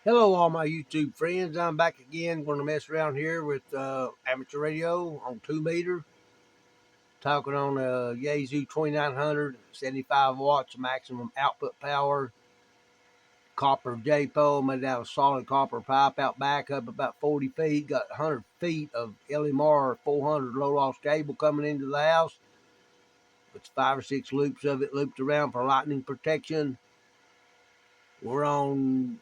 Hello, all my YouTube friends. I'm back again. Going to mess around here with amateur radio on 2 meter, talking on a Yaesu 2900, 75 watts maximum output power, copper J pole made out of solid copper pipe out back up about 40 feet. Got 100 feet of LMR 400 low loss cable coming into the house. It's 5 or 6 loops of it looped around for lightning protection. We're on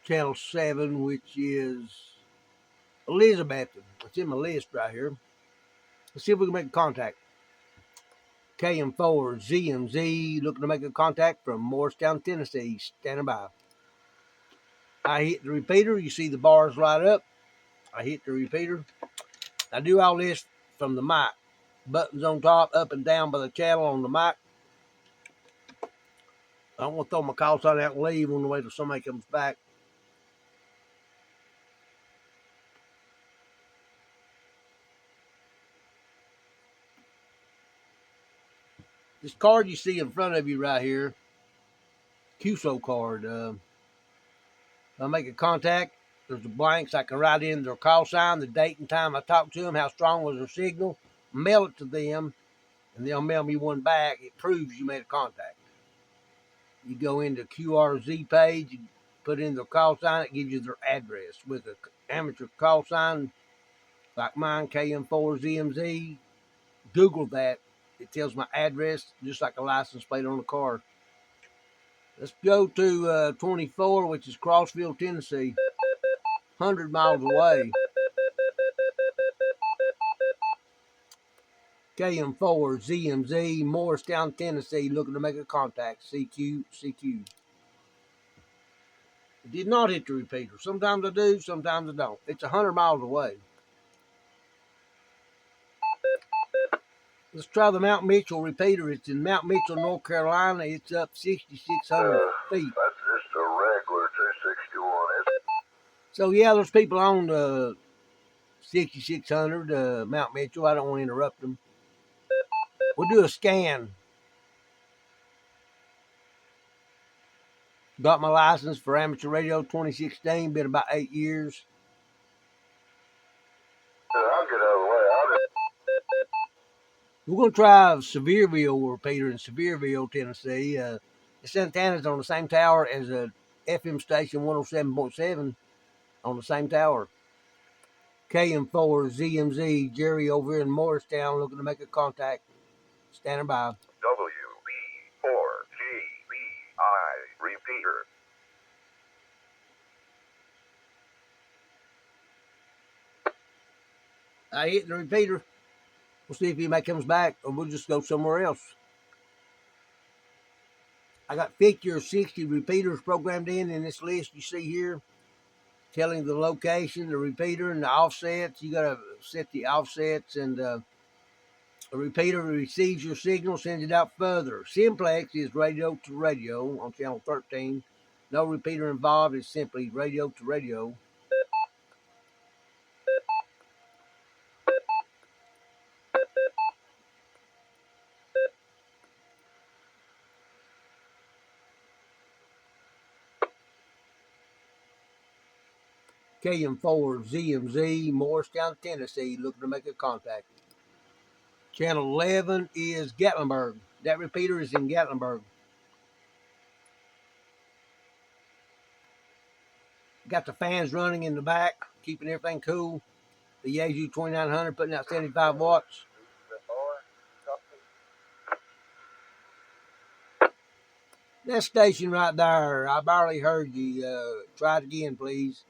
channel 7, which is Elizabeth. It's in my list right here. Let's see if we can make contact. KM4 ZMZ looking to make a contact from Morristown, Tennessee. Standing by. I hit the repeater. You see the bars light up. I hit the repeater. I do all this from the mic. Buttons on top, up and down by the channel on the mic. I don't want to throw my call sign out and leave on the way till somebody comes back. This card you see in front of you right here, QSO card. I make a contact. There's the blanks. I can write in their call sign, the date and time I talked to them, how strong was their signal, mail it to them, and they'll mail me one back. It proves you made a contact. You go into QRZ page, you put in their call sign, it gives you their address with an amateur call sign like mine, KM4ZMZ. Google that. It tells my address just like a license plate on a car. Let's go to 24, which is Crossville, Tennessee, 100 miles away. KM4 ZMZ, Morristown, Tennessee, looking to make a contact. CQ, CQ. It did not hit the repeater. Sometimes I do, sometimes I don't. It's 100 miles away. Let's try the Mount Mitchell repeater. It's in Mount Mitchell, North Carolina. It's up 6,600 feet. That's just a regular 261. So, yeah, there's people on the 6,600 Mount Mitchell. I don't want to interrupt them. We'll do a scan. Got my license for amateur radio 2016. Been about 8 years. I'll get out of the way. We're going to try Sevierville repeater in Sevierville, Tennessee. This antenna's on the same tower as a FM station 107.7 on the same tower. KM4 ZMZ, Jerry over here in Morristown looking to make a contact. Standing by. WB4GBI repeater. I hit the repeater. We'll see if anybody comes back, or we'll just go somewhere else. I got 50 or 60 repeaters programmed in this list you see here, telling the location, the repeater, and the offsets. You got to set the offsets, and a repeater receives your signal, sends it out further. Simplex is radio to radio on channel 13. No repeater involved. It's simply radio to radio. KM4 ZMZ, Morristown, Tennessee, looking to make a contact. Channel 11 is Gatlinburg. That repeater is in Gatlinburg. Got the fans running in the back, keeping everything cool. The Yaesu 2900 putting out 75 watts. That station right there, I barely heard you. Try it again, please.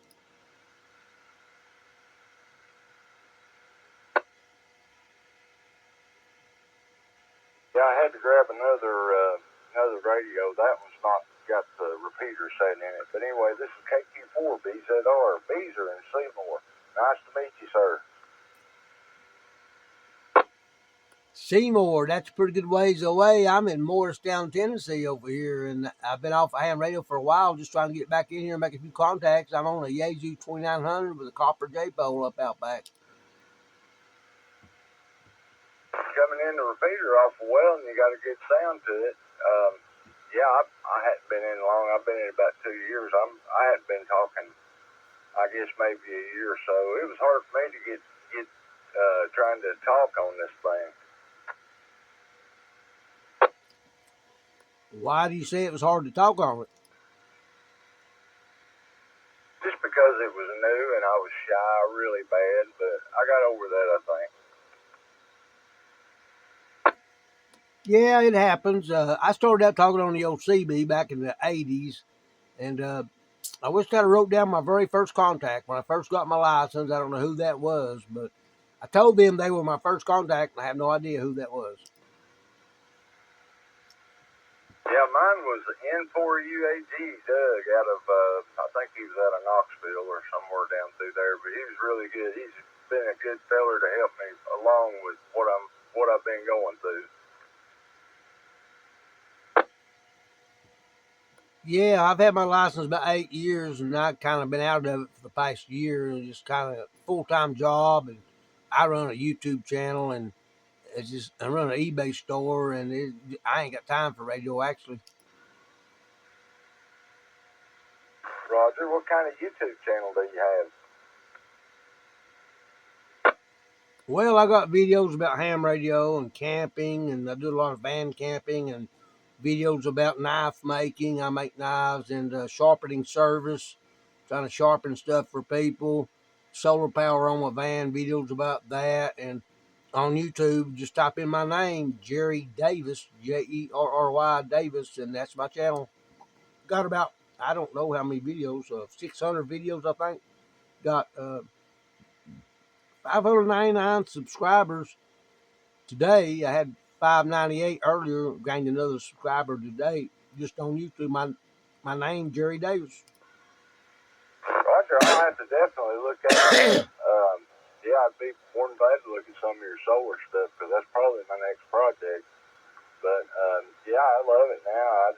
Yeah, I had to grab another radio. That one's not got the repeater set in it. But anyway, this is KQ4 BZR, Beezer in Seymour. Nice to meet you, sir. Seymour, that's a pretty good ways away. I'm in Morristown, Tennessee over here, and I've been off ham radio for a while, just trying to get back in here and make a few contacts. I'm on a Yaesu 2900 with a copper J pole up out back. Coming in the repeater awful well, and you got a good sound to it. Yeah, I had been in long. I've been in about 2 years. I hadn't been talking, I guess maybe a year or so. It was hard for me to get trying to talk on this thing. Why do you say it was hard to talk on it? Just because it was new and I was shy really bad, but I got over that, I think. Yeah, it happens. I started out talking on the old CB back in the 80s, and I wish I'd wrote down my very first contact when I first got my license. I don't know who that was, but I told them they were my first contact, and I have no idea who that was. Yeah, mine was N4UAG Doug out of, I think he was out of Knoxville or somewhere down through there, but he was really good. He's been a good feller to help me along with what I've been going through. Yeah, I've had my license about 8 years, and I've kind of been out of it for the past year, and just kind of full-time job. And I run a YouTube channel, and it's just I run an eBay store, and I ain't got time for radio actually. Roger, what kind of YouTube channel do you have? Well, I got videos about ham radio and camping, and I do a lot of van camping and videos about knife making. I make knives and sharpening service, trying to sharpen stuff for people. Solar power on my van, videos about that. And on YouTube, just type in my name, Jerry Davis, Jerry Davis, and that's my channel. Got about, I don't know how many videos, 600 videos, I think. Got 599 subscribers today. I had 598 earlier, gained another subscriber today just on YouTube. My name, Jerry Davis. Roger, I'll have to definitely look at that. Yeah, I'd be more than glad to look at some of your solar stuff because that's probably my next project. But yeah, I love it now.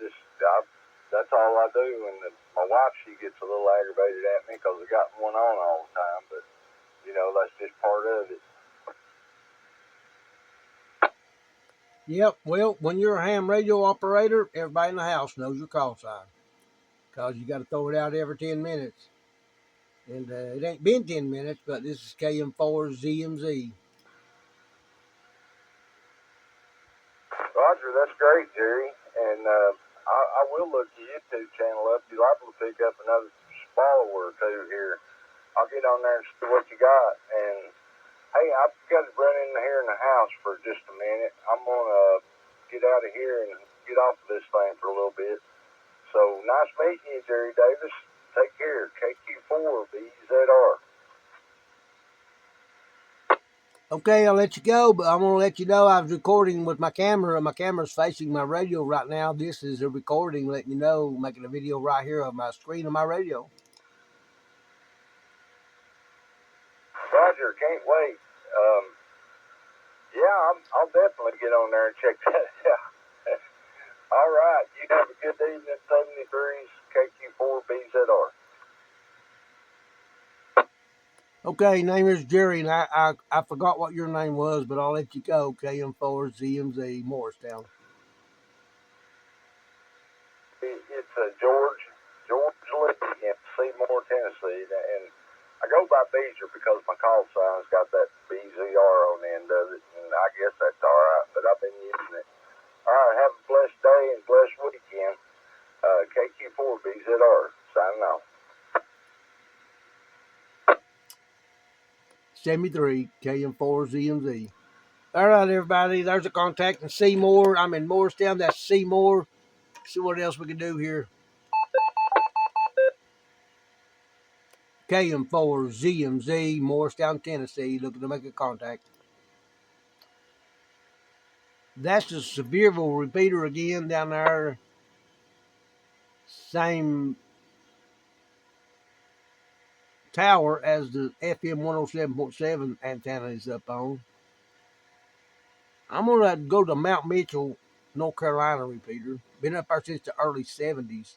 That's all I do. And my wife, she gets a little aggravated at me because I got one on all the time. But you know, that's just part of it. Yep, well, when you're a ham radio operator, everybody in the house knows your call sign because you got to throw it out every 10 minutes. And it ain't been 10 minutes, but this is KM4ZMZ. Roger, that's great, Jerry. And I will look your YouTube channel up. You're liable to pick up another follower or two here. I'll get on there and see what you got. And hey, I've got to run in here in the house for just a minute. I'm gonna get out of here and get off of this thing for a little bit. So nice meeting you, Jerry Davis. Take care. KQ4BZR. Okay, I'll let you go, but I'm going to let you know I was recording with my camera. My camera's facing my radio right now. This is a recording, letting you know, making a video right here of my screen of my radio. Roger, can't wait. Yeah, I'll definitely get on there and check that out. All right, you have a good evening, 73's KQ4BZR. Okay, name is Jerry, and I forgot what your name was, but I'll let you go. KM4ZMZ, Morristown. It's George Lee in Seymour, Tennessee, and I go by Beezer because my call sign's got that BZR on the end of it, and I guess that's all right, but I've been using it. All right, have a blessed day and blessed weekend. KQ4BZR, signing off. 73, KM4ZMZ. All right, everybody, there's a contact in Seymour. I'm in Morristown. That's Seymour. See what else we can do here. KM4ZMZ, Morristown, Tennessee. Looking to make a contact. That's the Sevierville repeater again down there. Same tower as the FM 107.7 antenna is up on. I'm going to go to Mount Mitchell, North Carolina repeater. Been up there since the early 70s.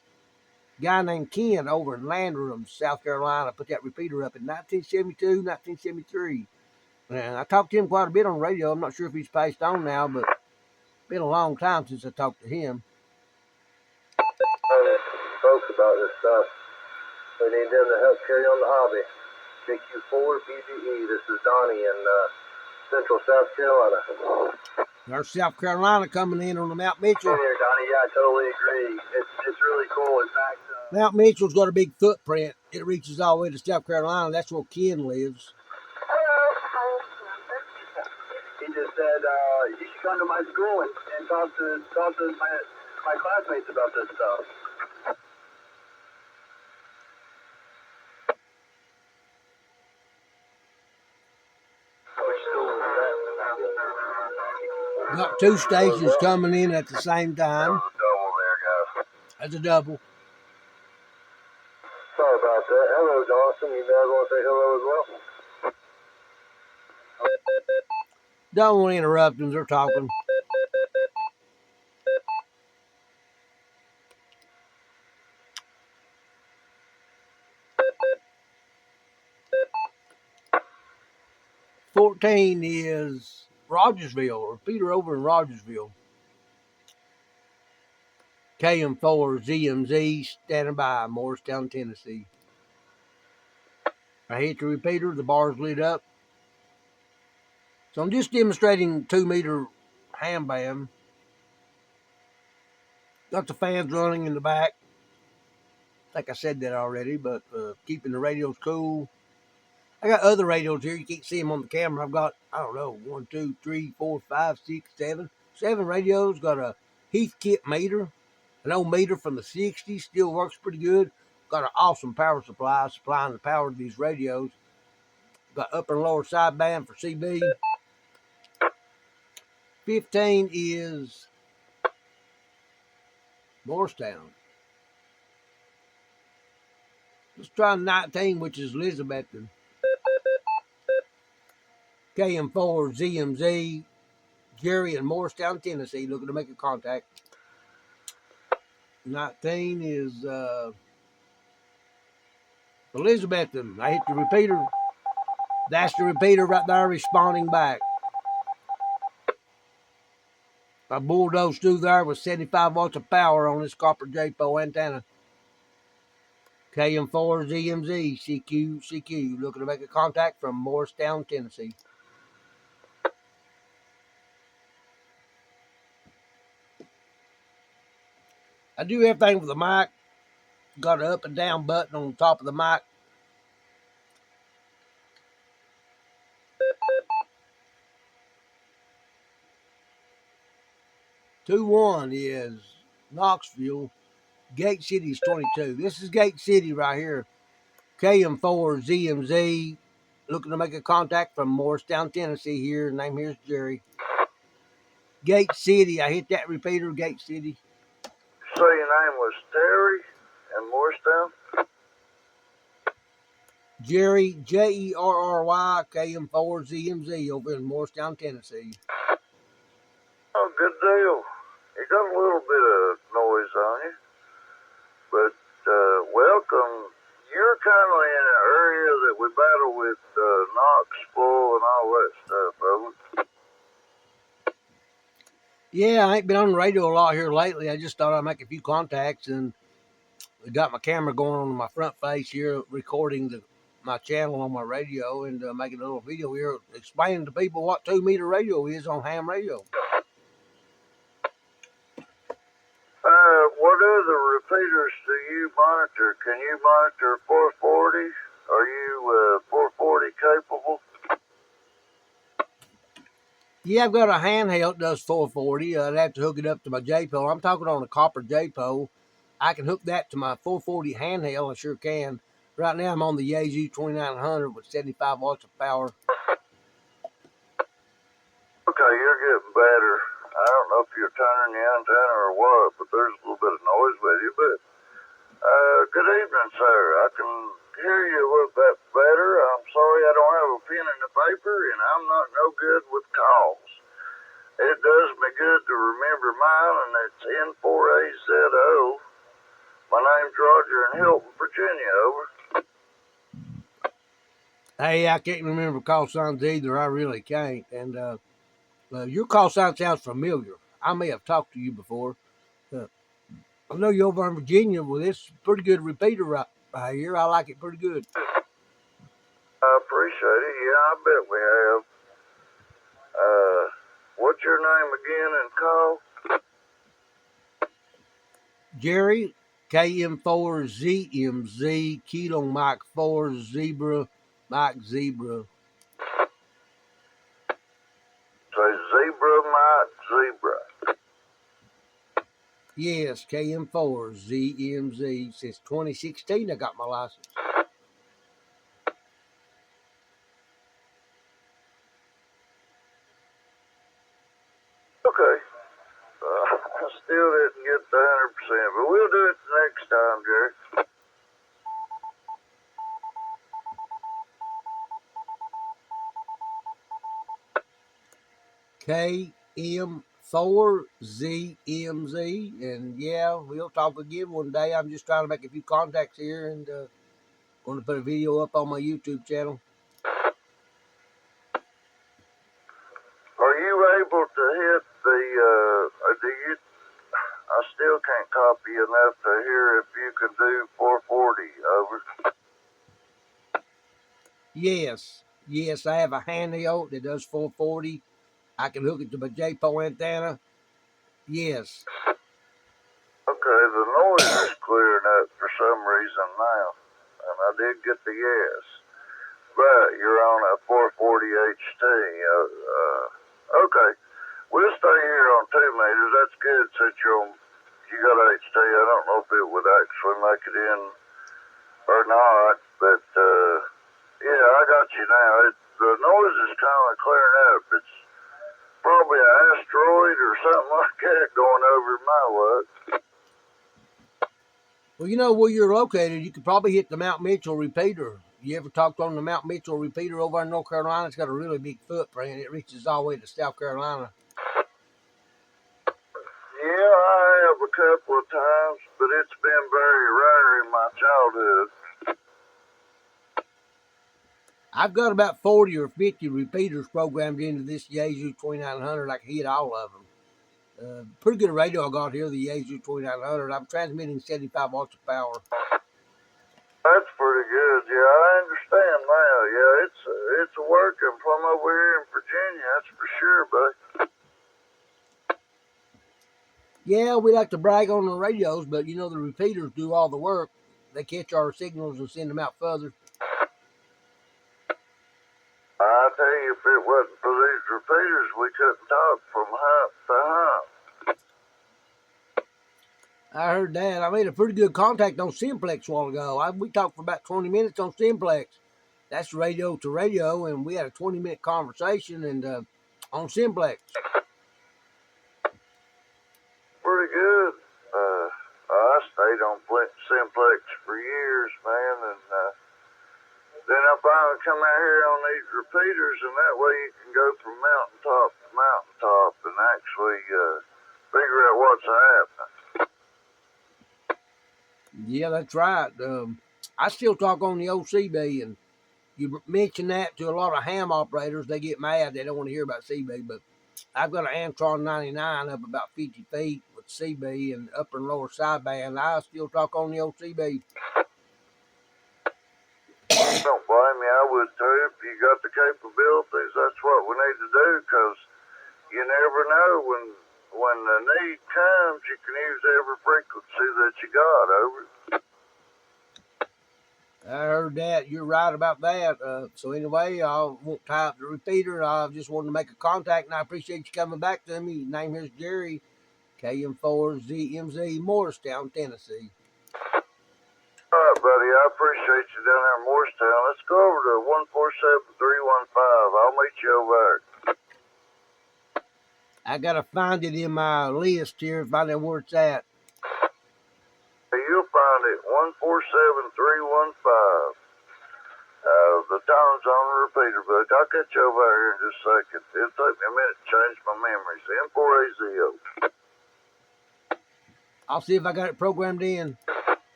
Guy named Ken over in Landrum, South Carolina, put that repeater up in 1972, 1973. And I talked to him quite a bit on the radio. I'm not sure if he's passed on now, but it's been a long time since I talked to him. folks about this stuff. We need them to help carry on the hobby. KQ4 BGE. This is Donnie in Central South Carolina. There's South Carolina coming in on the Mount Mitchell. Hey there, Donnie. Yeah, I totally agree. It's really cool. In fact, Mount Mitchell's got a big footprint. It reaches all the way to South Carolina. That's where Ken lives. he just said you should come to my school and talk to my classmates about this stuff. Which school is that? Got two stations coming in at the same time. That was a double there, guys. That's a double. Sorry about that. Hello, Jonathan. You guys want to say hello as well? Don't want to interrupt them. They're talking. $14 is Rogersville, or Peter over in Rogersville. KM4 ZMZ standing by, Morristown, Tennessee. I hit the repeater, the bar's lit up. So I'm just demonstrating 2-meter ham band. Got the fans running in the back. I think I said that already, but keeping the radios cool. I got other radios here. You can't see them on the camera. I've got, I don't know, 1, 2, 3, 4, 5, 6, 7. 7 radios. Got a Heathkit meter. An old meter from the 60s. Still works pretty good. Got an awesome power supply supplying the power to these radios. Got upper and lower sideband for CB. 15 is Morristown. Let's try 19, which is Elizabethton. KM4 ZMZ, Jerry in Morristown, Tennessee, looking to make a contact. 19 is Elizabethton. I hit the repeater. That's the repeater right there responding back. I bulldozed through there with 75 watts of power on this copper JPO antenna. KM4 ZMZ, CQ, looking to make a contact from Morristown, Tennessee. I do everything with the mic. Got an up and down button on the top of the mic. Two one is Knoxville. Gate City is 22. This is Gate City right here. KM4 ZMZ, looking to make a contact from Morristown, Tennessee here. Name here's Jerry. Gate City. I hit that repeater. Gate City. So your name was Terry in Morristown? Jerry, Jerry, KM4 ZMZ over in Morristown, Tennessee. Oh, good deal. You got a little bit of noise on you, but welcome. You're kind of in an area that we battle with Knoxville and all that stuff, brother. Yeah, I ain't been on the radio a lot here lately. I just thought I'd make a few contacts, and I got my camera going on my front face here, recording my channel on my radio, and making a little video here explaining to people what 2-meter radio is on ham radio. What other repeaters do you monitor? Can you monitor 440? Are you 440 capable? Yeah, I've got a handheld that does 440. I'd have to hook it up to my JPO. I'm talking on a copper JPO. I can hook that to my 440 handheld. I sure can. Right now I'm on the Yaesu 2900 with 75 watts of power. Okay, you're getting better. I don't know if you're turning the antenna or what, but there's a little bit of noise with you. But good evening, sir. I can hear you a little bit better. I'm sorry I don't have a pen and a paper, and I'm not no good with calls. It does me good to remember mine, and it's N4AZO. My name's Roger in Hilton, Virginia. Over. Hey, I can't remember call signs either. I really can't. And your call sign sounds familiar. I may have talked to you before. I know you're over in Virginia. Well, this is a pretty good repeater right here. I like it pretty good. I appreciate it. Yeah, I bet we have. What's your name again and call? Jerry, KM4ZMZ, Kilo Mike 4, Zebra, Mike Zebra. Say Zebra, Mike Zebra. Yes, KM4ZMZ. Since 2016, I got my license. Okay. I still didn't get the 100%, but we'll do it the next time, Jerry. KM4ZMZ. And yeah, we'll talk again one day. I'm just trying to make a few contacts here and going to put a video up on my YouTube channel. Are you able to hit the, I still can't copy enough to hear if you can do 440, over. Yes, I have a handheld that does 440. I can hook it to my JPO antenna. Yes. Okay, the noise is clearing up for some reason now, and I did get the yes. But you're on a 440 HT. Okay, we'll stay here on 2 meters. That's good since you got HT. I don't know if it would actually make it in or not, but yeah, I got you now. The noise is kind of clearing up. It's probably an asteroid or something like that going over my way. Well, you know where you're located, you could probably hit the Mount Mitchell repeater. You ever talked on the Mount Mitchell repeater over in North Carolina? It's got a really big footprint. It reaches all the way to South Carolina. Yeah, I have a couple of times, but it's been very rare in my childhood. I've got about 40 or 50 repeaters programmed into this Yaesu 2900. I can hit all of them. Pretty good radio I got here, the Yaesu 2900. I'm transmitting 75 watts of power. That's pretty good. Yeah, I understand now. Yeah, it's working from over here in Virginia. That's for sure, buddy. Yeah, we like to brag on the radios, but you know the repeaters do all the work. They catch our signals and send them out further. I tell you, if it wasn't for these repeaters, we couldn't talk from hump to hump. I heard that. I made a pretty good contact on Simplex a while ago. We talked for about 20 minutes on Simplex. That's radio to radio, and we had a 20-minute conversation and on Simplex. Pretty good. I stayed on Simplex for years, man, and then I finally come out here on these repeaters, and that way you can go from mountaintop to mountaintop and actually figure out what's happening. Yeah, that's right. I still talk on the OCB, and you mention that to a lot of ham operators, they get mad. They don't want to hear about CB, but I've got an Antron 99 up about 50 feet with CB and upper and lower sideband. I still talk on the OCB. Don't blame me, I would too. If you got the capabilities, that's what we need to do, because you never know when the need comes, you can use every frequency that you got, over. I heard that. You're right about that. So anyway, I won't tie up the repeater. I just wanted to make a contact, and I appreciate you coming back to me. Name here's Jerry, KM4ZMZ, Morristown, Tennessee. All right, buddy, I appreciate you down there in Morristown. Let's go over to 147315. I'll meet you over there. I gotta find it in my list here, find out where it's at. You'll find it 147315. The tone's on the repeater book. I'll catch you over here in just a second. It'll take me a minute to change my memories. M4AZO. I'll see if I got it programmed in.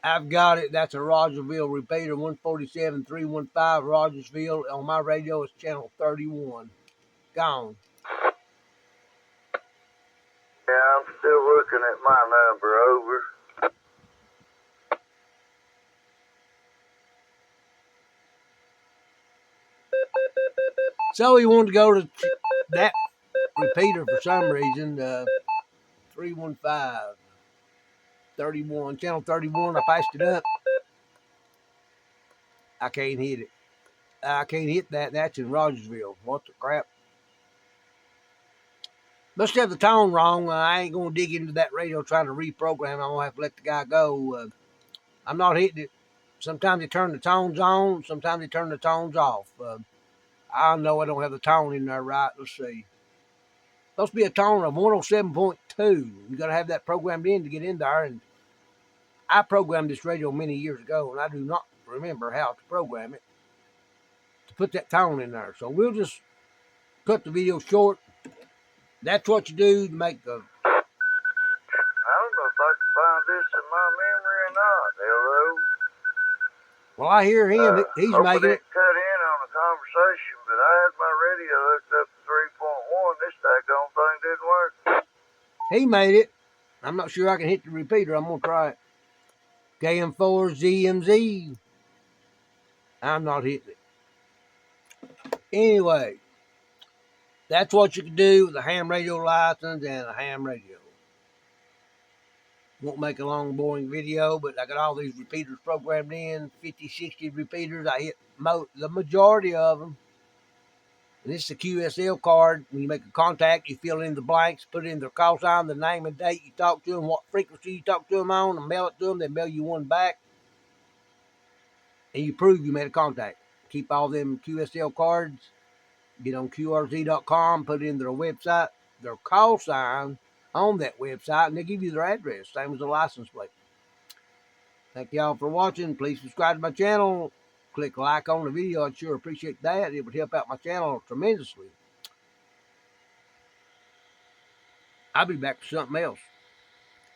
I've got it. That's a Rogersville repeater, 147315 Rogersville. On my radio, it's channel 31. Gone. Yeah, I'm Still looking at my number, over. So he wanted to go to that repeater for some reason. 315 31, channel 31. I passed it up. I can't hit it. I can't hit that. That's in Rogersville. What the crap? Must have the tone wrong. I ain't going to dig into that radio trying to reprogram. I'm going to have to let the guy go. I'm not hitting it. Sometimes they turn the tones on. Sometimes they turn the tones off. I know I don't have the tone in there right. Let's see. Supposed to be a tone of 107.2. You got to have that programmed in to get in there. And I programmed this radio many years ago, and I do not remember how to program it to put that tone in there. So we'll just cut the video short. That's what you do to make the. I don't know if I can find this in my memory or not. Hello? Well, I hear him. He's making it. Cut in on the conversation, but I had my radio hooked up to 3.1. This daggone thing didn't work. He made it. I'm not sure I can hit the repeater. I'm going to try it. KM4ZMZ. I'm not hitting it. Anyway, that's what you can do with a ham radio license and a ham radio. Won't make a long, boring video, but I got all these repeaters programmed in, 50, 60 repeaters. I hit the majority of them. And this is a QSL card. When you make a contact, you fill in the blanks, put in their call sign, the name and date you talk to them, what frequency you talk to them on, and mail it to them. They mail you one back. And you prove you made a contact. Keep all them QSL cards. Get on QRZ.com, put in their website, their call sign on that website, and they give you their address, same as a license plate. Thank y'all for watching. Please subscribe to my channel. Click like on the video. I'd sure appreciate that. It would help out my channel tremendously. I'll be back to something else.